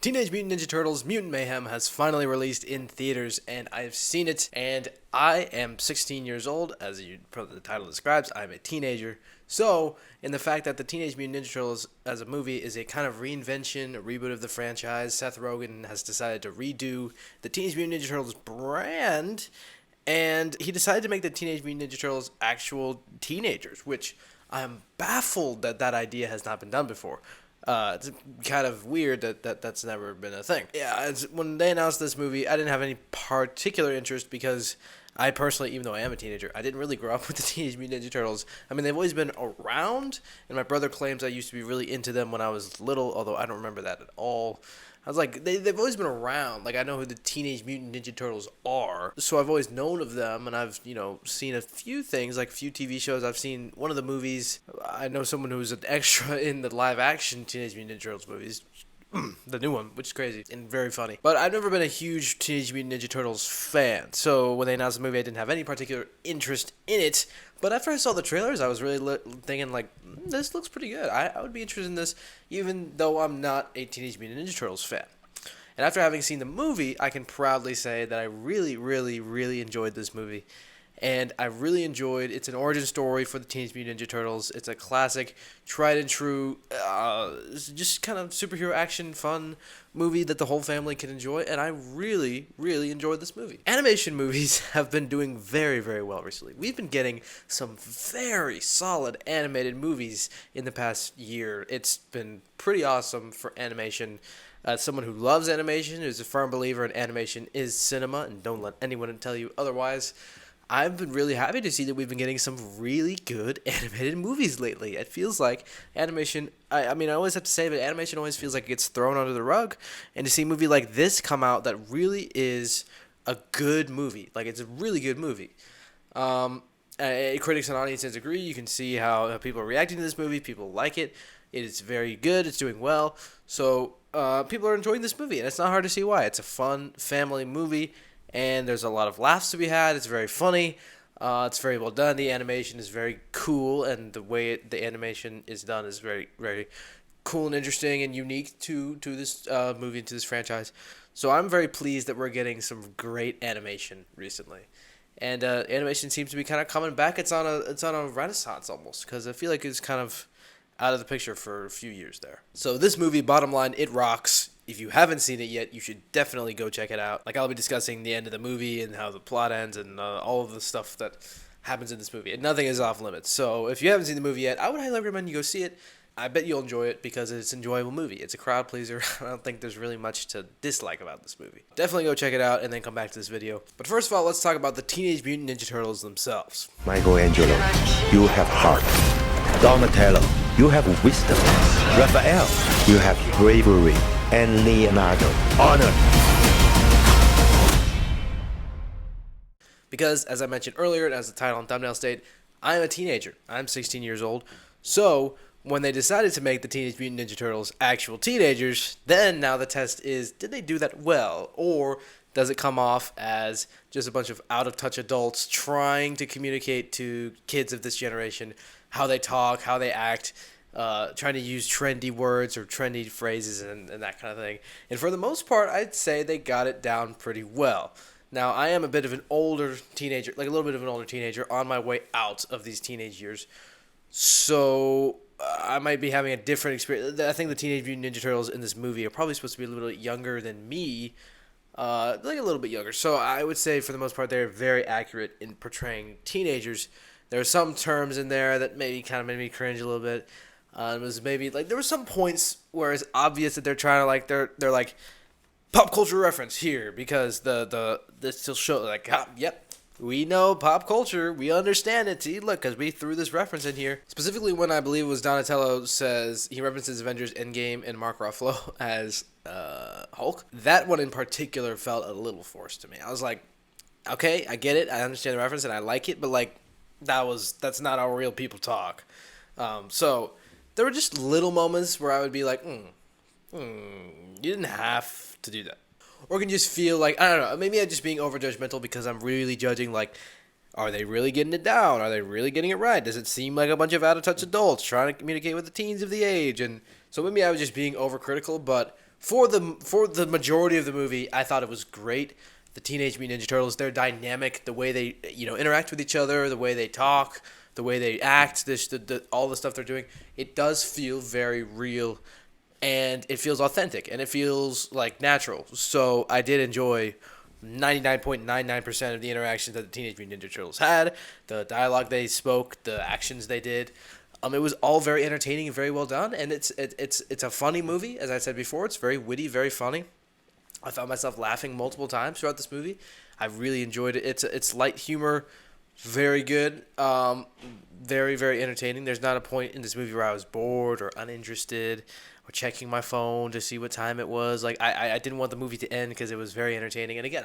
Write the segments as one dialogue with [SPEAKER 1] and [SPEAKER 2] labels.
[SPEAKER 1] Teenage Mutant Ninja Turtles Mutant Mayhem has finally released in theaters, and I've seen it, and I am 16 years old. As the title describes, I'm a teenager. So, in the fact that the Teenage Mutant Ninja Turtles as a movie is a kind of reinvention, a reboot of the franchise, Seth Rogen has decided to redo the Teenage Mutant Ninja Turtles brand, and he decided to make the Teenage Mutant Ninja Turtles actual teenagers, which I'm baffled that that idea has not been done before. It's kind of weird that's never been a thing. Yeah, when they announced this movie, I didn't have any particular interest because I personally, even though I am a teenager, I didn't really grow up with the Teenage Mutant Ninja Turtles. I mean, they've always been around, and my brother claims I used to be really into them when I was little, although I don't remember that at all. I was like, they've always been around. Like, I know who the Teenage Mutant Ninja Turtles are. So I've always known of them, and I've, seen a few things, like a few TV shows. I've seen one of the movies. I know someone who's an extra in the live-action Teenage Mutant Ninja Turtles movies. The new one, which is crazy and very funny. But I've never been a huge Teenage Mutant Ninja Turtles fan. So when they announced the movie, I didn't have any particular interest in it. But after I saw the trailers, I was really thinking, like, this looks pretty good. I would be interested in this, even though I'm not a Teenage Mutant Ninja Turtles fan. And after having seen the movie, I can proudly say that I really, really, really enjoyed this movie. And I really enjoyed, it's an origin story for the Teenage Mutant Ninja Turtles. It's a classic, tried and true, just kind of superhero action fun movie that the whole family can enjoy. And I really, really enjoyed this movie. Animation movies have been doing very, very well recently. We've been getting some very solid animated movies in the past year. It's been pretty awesome for animation. As someone who loves animation, who's a firm believer in animation is cinema, and don't let anyone tell you otherwise, I've been really happy to see that we've been getting some really good animated movies lately. It feels like animation, I mean, I always have to say, but animation always feels like it gets thrown under the rug. And to see a movie like this come out that really is a good movie, like it's a really good movie. Critics and audiences agree. You can see how people are reacting to this movie. People like it. It is very good. It's doing well. So people are enjoying this movie, and it's not hard to see why. It's a fun family movie. And there's a lot of laughs to be had. It's very funny. It's very well done. The animation is very cool, and the way the animation is done is very, very cool and interesting and unique to this movie and to this franchise. So I'm very pleased that we're getting some great animation recently. And animation seems to be kind of coming back. It's on a renaissance almost, because I feel like it's kind of out of the picture for a few years there. So this movie, bottom line, it rocks. If you haven't seen it yet, you should definitely go check it out. Like, I'll be discussing the end of the movie and how the plot ends and all of the stuff that happens in this movie. And nothing is off limits. So if you haven't seen the movie yet, I would highly recommend you go see it. I bet you'll enjoy it because it's an enjoyable movie. It's a crowd pleaser. I don't think there's really much to dislike about this movie. Definitely go check it out and then come back to this video. But first of all, let's talk about the Teenage Mutant Ninja Turtles themselves.
[SPEAKER 2] Michelangelo, you have heart. Donatello, you have wisdom. Raphael, you have bravery. And Leonardo, honor.
[SPEAKER 1] Because, as I mentioned earlier, and as the title and thumbnail state, I'm a teenager. I'm 16 years old. So, when they decided to make the Teenage Mutant Ninja Turtles actual teenagers, then now the test is, did they do that well? Or does it come off as just a bunch of out-of-touch adults trying to communicate to kids of this generation how they talk, how they act, trying to use trendy words or trendy phrases and that kind of thing. And for the most part, I'd say they got it down pretty well. Now, I am a bit of an older teenager, like a little bit of an older teenager on my way out of these teenage years. So I might be having a different experience. I think the Teenage Mutant Ninja Turtles in this movie are probably supposed to be a little bit younger than me, like a little bit younger. So I would say for the most part, they're very accurate in portraying teenagers. There are some terms in there that maybe kind of made me cringe a little bit. It was maybe like there were some points where it's obvious that they're trying to like they're like pop culture reference here because the still show like yep, we know pop culture, we understand it. See, look, because we threw this reference in here specifically when I believe it was Donatello says he references Avengers Endgame and Mark Ruffalo as Hulk. That one in particular felt a little forced to me. I was like, okay, I get it, I understand the reference and I like it, but like that's not how real people talk. So. There were just little moments where I would be like, you didn't have to do that. Or I can just feel like, I don't know, maybe I'm just being over-judgmental because I'm really judging, like, are they really getting it down? Are they really getting it right? Does it seem like a bunch of out-of-touch adults trying to communicate with the teens of the age? And so maybe I was just being overcritical, but For the majority of the movie, I thought it was great. The Teenage Mutant Ninja Turtles, they're dynamic, the way they interact with each other, the way they talk, the way they act, all the stuff they're doing. It does feel very real, and it feels authentic, and it feels like natural. So I did enjoy 99.99% of the interactions that the Teenage Mutant Ninja Turtles had, the dialogue they spoke, the actions they did. It was all very entertaining and very well done, and it's a funny movie. As I said before, it's very witty, very funny. I found myself laughing multiple times throughout this movie. I really enjoyed it. It's light humor, very good, very, very entertaining. There's not a point in this movie where I was bored or uninterested or checking my phone to see what time it was. Like I didn't want the movie to end because it was very entertaining. And again,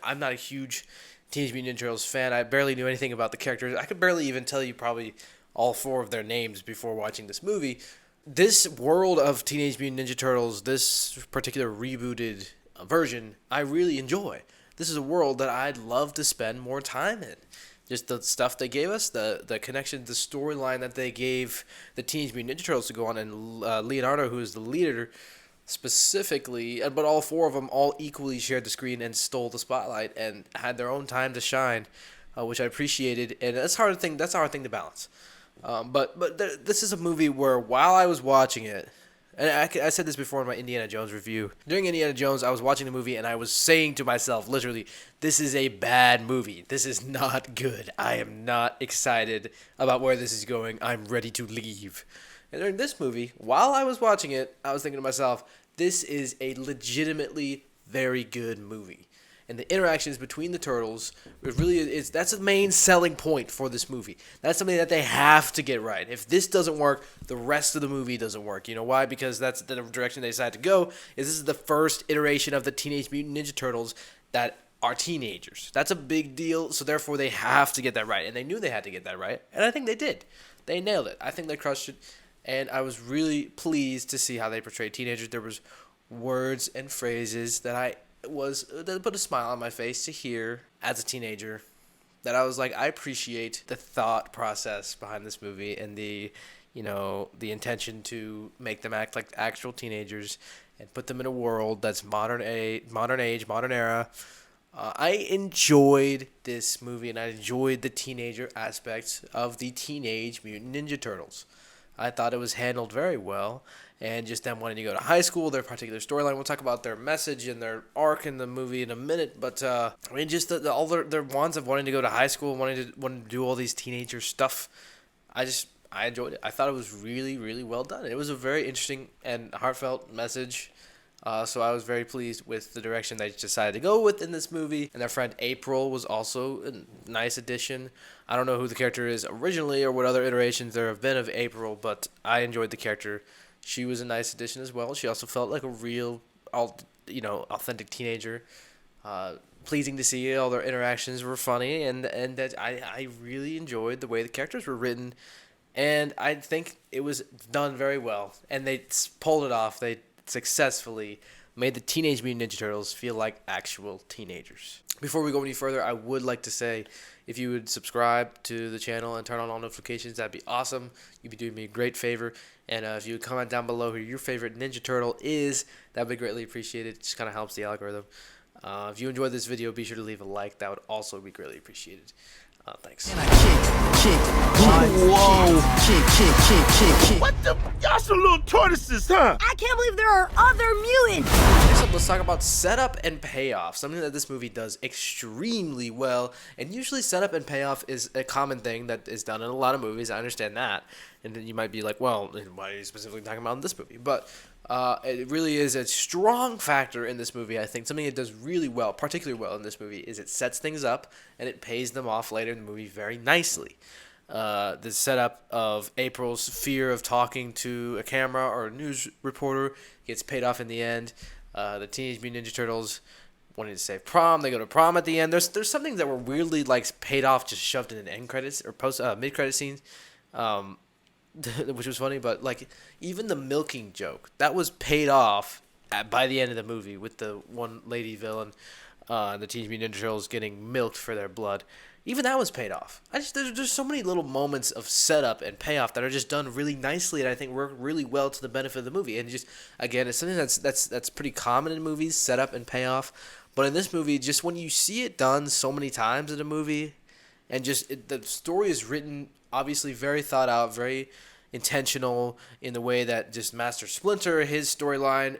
[SPEAKER 1] I'm not a huge Teenage Mutant Ninja Turtles fan. I barely knew anything about the characters. I could barely even tell you probably all 4 of their names before watching this movie. This world of Teenage Mutant Ninja Turtles, this particular rebooted version, I really enjoy. This is a world that I'd love to spend more time in. Just the stuff they gave us, the connection, the storyline that they gave the Teenage Mutant Ninja Turtles to go on, and Leonardo, who is the leader, specifically, but all 4 of them all equally shared the screen and stole the spotlight and had their own time to shine, which I appreciated. And that's a hard thing to balance. This is a movie where while I was watching it, and I said this before in my Indiana Jones review. During Indiana Jones, I was watching the movie and I was saying to myself, literally, this is a bad movie. This is not good. I am not excited about where this is going. I'm ready to leave. And during this movie, while I was watching it, I was thinking to myself, this is a legitimately very good movie. And the interactions between the turtles, that's the main selling point for this movie. That's something that they have to get right. If this doesn't work, the rest of the movie doesn't work. You know why? Because that's the direction they decided to go. This is the first iteration of the Teenage Mutant Ninja Turtles that are teenagers. That's a big deal, so therefore they have to get that right. And they knew they had to get that right, and I think they did. They nailed it. I think they crushed it, and I was really pleased to see how they portrayed teenagers. There was words and phrases that put a smile on my face to hear as a teenager, that I was like, I appreciate the thought process behind this movie and the intention to make them act like actual teenagers and put them in a world that's modern age, modern era. I enjoyed this movie, and I enjoyed the teenager aspects of the Teenage Mutant Ninja Turtles. I thought it was handled very well, and just them wanting to go to high school, their particular storyline. We'll talk about their message and their arc in the movie in a minute, but just all their wants of wanting to go to high school, wanting to do all these teenager stuff. I enjoyed it. I thought it was really, really well done. It was a very interesting and heartfelt message. So I was very pleased with the direction they decided to go with in this movie. And their friend April was also a nice addition. I don't know who the character is originally or what other iterations there have been of April, but I enjoyed the character. She was a nice addition as well. She also felt like a real, authentic teenager. Pleasing to see. All their interactions were funny, and that I really enjoyed the way the characters were written. And I think it was done very well. And they pulled it off. They successfully made the Teenage Mutant Ninja Turtles feel like actual teenagers. Before we go any further, I would like to say, if you would subscribe to the channel and turn on all notifications, that'd be awesome. You'd be doing me a great favor. And if you would comment down below who your favorite Ninja Turtle is, that'd be greatly appreciated. It just kind of helps the algorithm. If you enjoyed this video, be sure to leave a like. That would also be greatly appreciated. Thanks.
[SPEAKER 3] What the? Y'all some little tortoises, huh?
[SPEAKER 4] I can't believe there are other mutants!
[SPEAKER 1] Next up, let's talk about setup and payoff, something that this movie does extremely well. And usually setup and payoff is a common thing that is done in a lot of movies. I understand that. And then you might be like, well, why are you specifically talking about in this movie? But it really is a strong factor in this movie. I think something it does really well, particularly well in this movie, is it sets things up and it pays them off later in the movie very nicely. The setup of April's fear of talking to a camera or a news reporter gets paid off in the end. The Teenage Mutant Ninja Turtles wanting to save prom. They go to prom at the end. There's some things that were weirdly paid off, just shoved in an end credits or mid credit scenes. Which was funny, but even the milking joke that was paid off by the end of the movie with the one lady villain. the Teenage Mutant Ninja Turtles getting milked for their blood. Even that was paid off. There's so many little moments of setup and payoff that are just done really nicely, and I think work really well to the benefit of the movie. And just again, it's something that's pretty common in movies, setup and payoff. But in this movie, just when you see it done so many times in a movie, and the story is written obviously very thought out, very intentional in the way that just Master Splinter, his storyline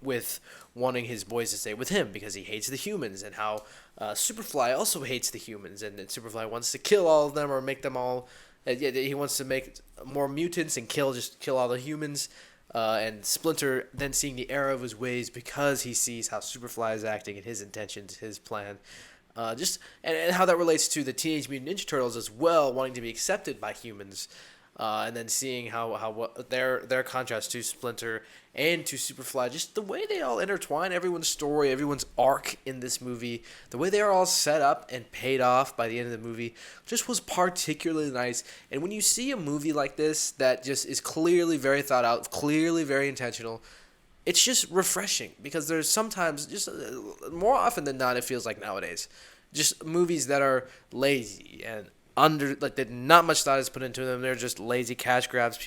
[SPEAKER 1] with wanting his boys to stay with him because he hates the humans, and how Superfly also hates the humans, and Superfly wants to kill all of them or make them all. He wants to make more mutants and kill all the humans. And Splinter then seeing the error of his ways because he sees how Superfly is acting and his intentions, his plan. And how that relates to the Teenage Mutant Ninja Turtles as well, wanting to be accepted by humans. And then seeing how their contrast to Splinter and to Superfly, just the way they all intertwine everyone's story, everyone's arc in this movie, the way they are all set up and paid off by the end of the movie, just was particularly nice. And when you see a movie like this that just is clearly very thought out, clearly very intentional, it's just refreshing, because there's sometimes, just more often than not, it feels like nowadays, just movies that are lazy and that not much thought is put into them. They're just lazy cash grabs.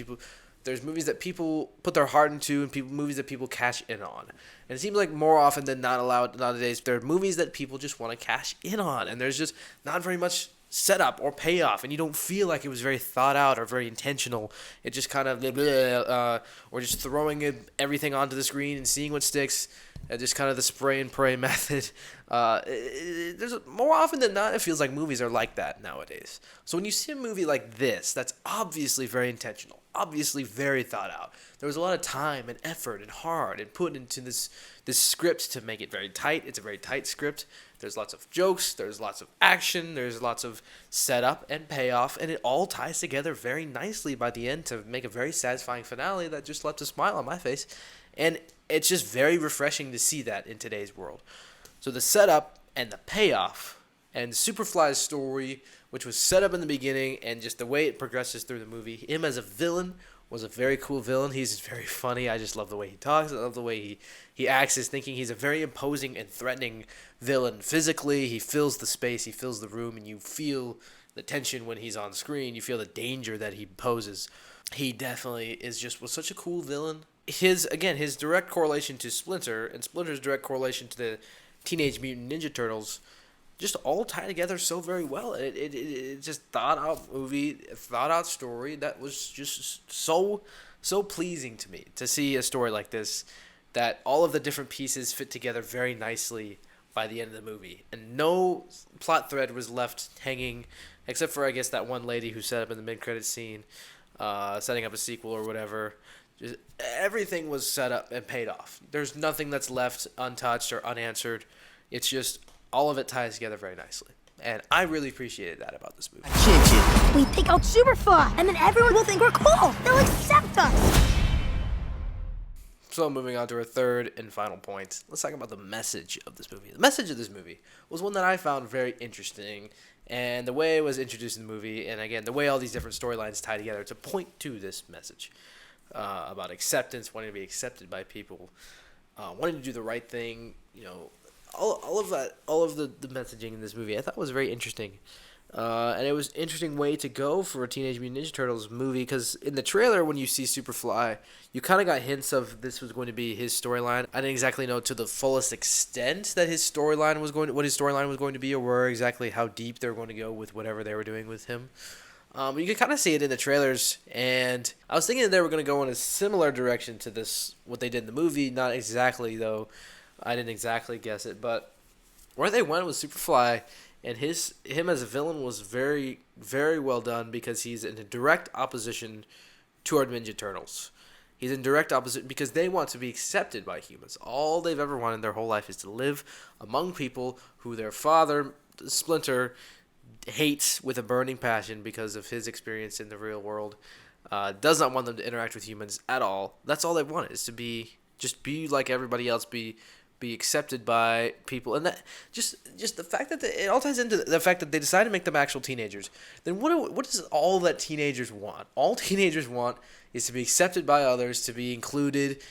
[SPEAKER 1] There's movies that people put their heart into, and movies that people cash in on. And it seems like more often than not nowadays, there are movies that people just want to cash in on, and there's just not very much setup or payoff, and you don't feel like it was very thought out or very intentional. It just kind of or just throwing everything onto the screen and seeing what sticks. Just kind of the spray and pray method. There's more often than not, it feels like movies are like that nowadays. So when you see a movie like this, that's obviously very intentional, obviously very thought out. There was a lot of time and effort and heart and put into this script to make it very tight. It's a very tight script. There's lots of jokes. There's lots of action. There's lots of setup and payoff, and it all ties together very nicely by the end to make a very satisfying finale that just left a smile on my face. And it's just very refreshing to see that in today's world. So the setup and the payoff and Superfly's story, which was set up in the beginning, and just the way it progresses through the movie, him as a villain was a very cool villain. He's very funny. I just love the way he talks. I love the way he acts as thinking. He's a very imposing and threatening villain. Physically, he fills the space, he fills the room, and you feel the tension when he's on screen. You feel the danger that he poses. He definitely was such a cool villain. His direct correlation to Splinter and Splinter's direct correlation to the Teenage Mutant Ninja Turtles just all tie together so very well. It just thought out movie, thought out story that was just so pleasing to me to see a story like this, that all of the different pieces fit together very nicely by the end of the movie, and no plot thread was left hanging, except for I guess that one lady who set up in the mid-credits scene, setting up a sequel or whatever. Just everything was set up and paid off. There's nothing that's left untouched or unanswered. It's just all of it ties together very nicely. And I really appreciated that about this movie.
[SPEAKER 4] We take out Superfly, and then everyone will think we're cool. They'll accept us.
[SPEAKER 1] So moving on to our third and final point, let's talk about the message of this movie. The message of this movie was one that I found very interesting, and the way it was introduced in the movie, and again, the way all these different storylines tie together to point to this message. About acceptance, wanting to be accepted by people, wanting to do the right thing, all of that, all of the messaging in this movie, I thought was very interesting. And it was an interesting way to go for a Teenage Mutant Ninja Turtles movie, because in the trailer, when you see Superfly, you kind of got hints of this was going to be his storyline. I didn't exactly know to the fullest extent that what his storyline was going to be, or where exactly how deep they were going to go with whatever they were doing with him. You could kind of see it in the trailers, and I was thinking that they were going to go in a similar direction to what they did in the movie. Not exactly, though. I didn't exactly guess it, but where they went with Superfly and him as a villain was very, very well done, because he's in a direct opposition to our Ninja Turtles. He's in direct opposition because they want to be accepted by humans. All they've ever wanted their whole life is to live among people who their father, Splinter, hates with a burning passion because of his experience in the real world. Does not want them to interact with humans at all. That's all they want, is to be like everybody else, be be accepted by people, and that just the fact that it all ties into the fact that they decided to make them actual teenagers. Then what is all that teenagers want? All teenagers want is to be accepted by others, to be included,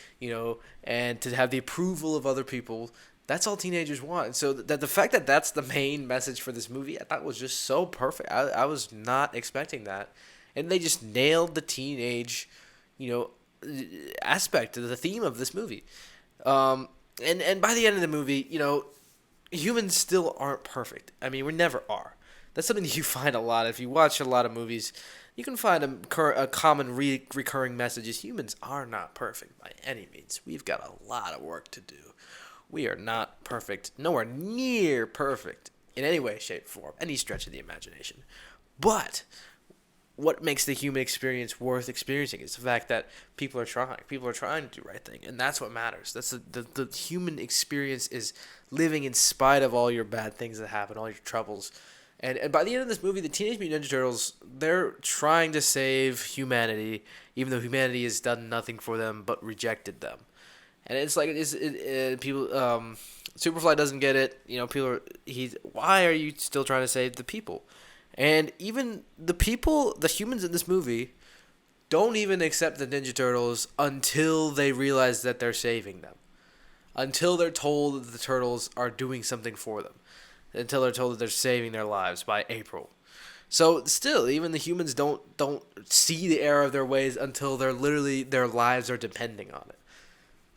[SPEAKER 1] and to have the approval of other people. That's all teenagers want. And so that the fact that that's the main message for this movie, I thought was just so perfect. I was not expecting that, and they just nailed the teenage, aspect of the theme of this movie. And by the end of the movie, humans still aren't perfect. I mean, we never are. That's something you find a lot. If you watch a lot of movies, you can find a common recurring message is humans are not perfect by any means. We've got a lot of work to do. We are not perfect, nowhere near perfect in any way, shape, form, any stretch of the imagination. But what makes the human experience worth experiencing is the fact that people are trying. People are trying to do the right thing, and that's what matters. That's the human experience is living in spite of all your bad things that happen, all your troubles. And by the end of this movie, the Teenage Mutant Ninja Turtles, they're trying to save humanity, even though humanity has done nothing for them but rejected them. And it's like people. Superfly doesn't get it. Why are you still trying to save the people? And even the humans in this movie, don't even accept the Ninja Turtles until they realize that they're saving them. Until they're told that the Turtles are doing something for them. Until they're told that they're saving their lives by April. So still, even the humans don't see the error of their ways until their lives are depending on it.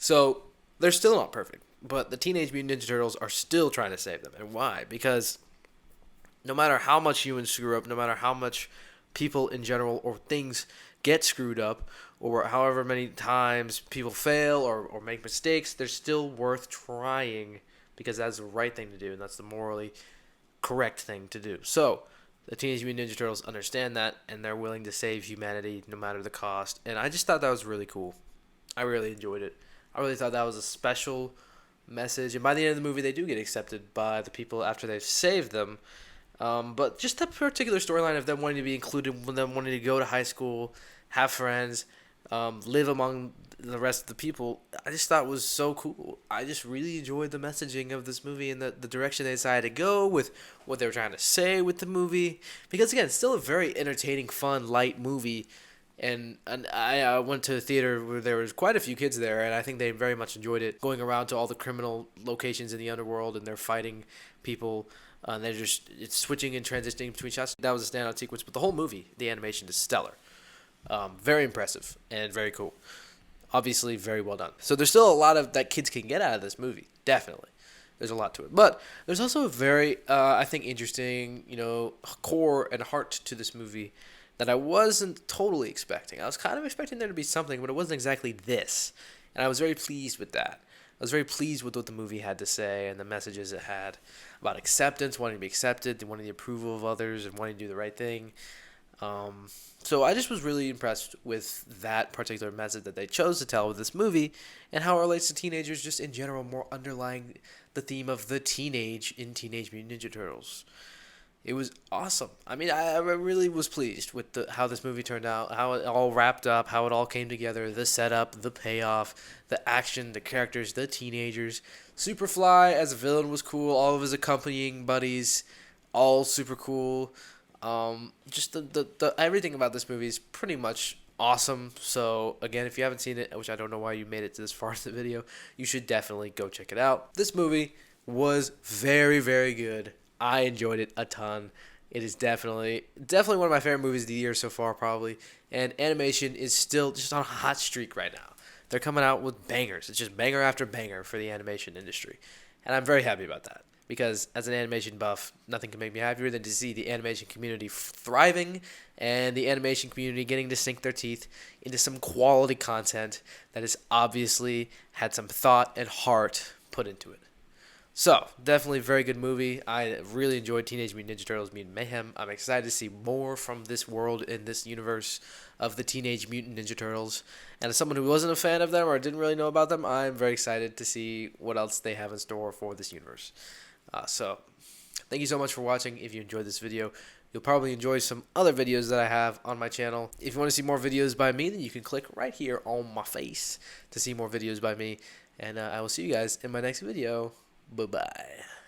[SPEAKER 1] So they're still not perfect. But the Teenage Mutant Ninja Turtles are still trying to save them. And why? Because no matter how much humans screw up, no matter how much people in general or things get screwed up, or however many times people fail or make mistakes, they're still worth trying because that's the right thing to do, and that's the morally correct thing to do. So the Teenage Mutant Ninja Turtles understand that, and they're willing to save humanity no matter the cost. And I just thought that was really cool. I really enjoyed it. I really thought that was a special message. And by the end of the movie, they do get accepted by the people after they've saved them. But just that particular storyline of them wanting to be included, them wanting to go to high school, have friends, live among the rest of the people, I just thought was so cool. I just really enjoyed the messaging of this movie and the direction they decided to go with what they were trying to say with the movie. Because, again, it's still a very entertaining, fun, light movie. And I went to a theater where there was quite a few kids there, and I think they very much enjoyed it, going around to all the criminal locations in the underworld, and they're fighting people. It's switching and transitioning between shots. That was a standout sequence, but the whole movie, the animation is stellar. Very impressive and very cool. Obviously, very well done. So there's still a lot of that kids can get out of this movie. Definitely. There's a lot to it. But there's also a very, I think, interesting, core and heart to this movie that I wasn't totally expecting. I was kind of expecting there to be something, but it wasn't exactly this. And I was very pleased with that. I was very pleased with what the movie had to say and the messages it had about acceptance, wanting to be accepted, wanting the approval of others, and wanting to do the right thing. So I just was really impressed with that particular message that they chose to tell with this movie and how it relates to teenagers just in general, more underlying the theme of the teenage in Teenage Mutant Ninja Turtles. It was awesome. I mean, I really was pleased with how this movie turned out, how it all wrapped up, how it all came together, the setup, the payoff, the action, the characters, the teenagers. Superfly as a villain was cool. All of his accompanying buddies, all super cool. Just the everything about this movie is pretty much awesome. So again, if you haven't seen it, which I don't know why you made it to this far in the video, you should definitely go check it out. This movie was very, very good. I enjoyed it a ton. It is definitely one of my favorite movies of the year so far, probably. And animation is still just on a hot streak right now. They're coming out with bangers. It's just banger after banger for the animation industry. And I'm very happy about that. Because as an animation buff, nothing can make me happier than to see the animation community thriving and the animation community getting to sink their teeth into some quality content that has obviously had some thought and heart put into it. So, definitely a very good movie. I really enjoyed Teenage Mutant Ninja Turtles Mutant Mayhem. I'm excited to see more from this world and this universe of the Teenage Mutant Ninja Turtles. And as someone who wasn't a fan of them or didn't really know about them, I'm very excited to see what else they have in store for this universe. So, thank you so much for watching. If you enjoyed this video, You'll probably enjoy some other videos that I have on my channel. If you want to see more videos by me, then you can click right here on my face to see more videos by me. And I will see you guys in my next video. Bye-bye.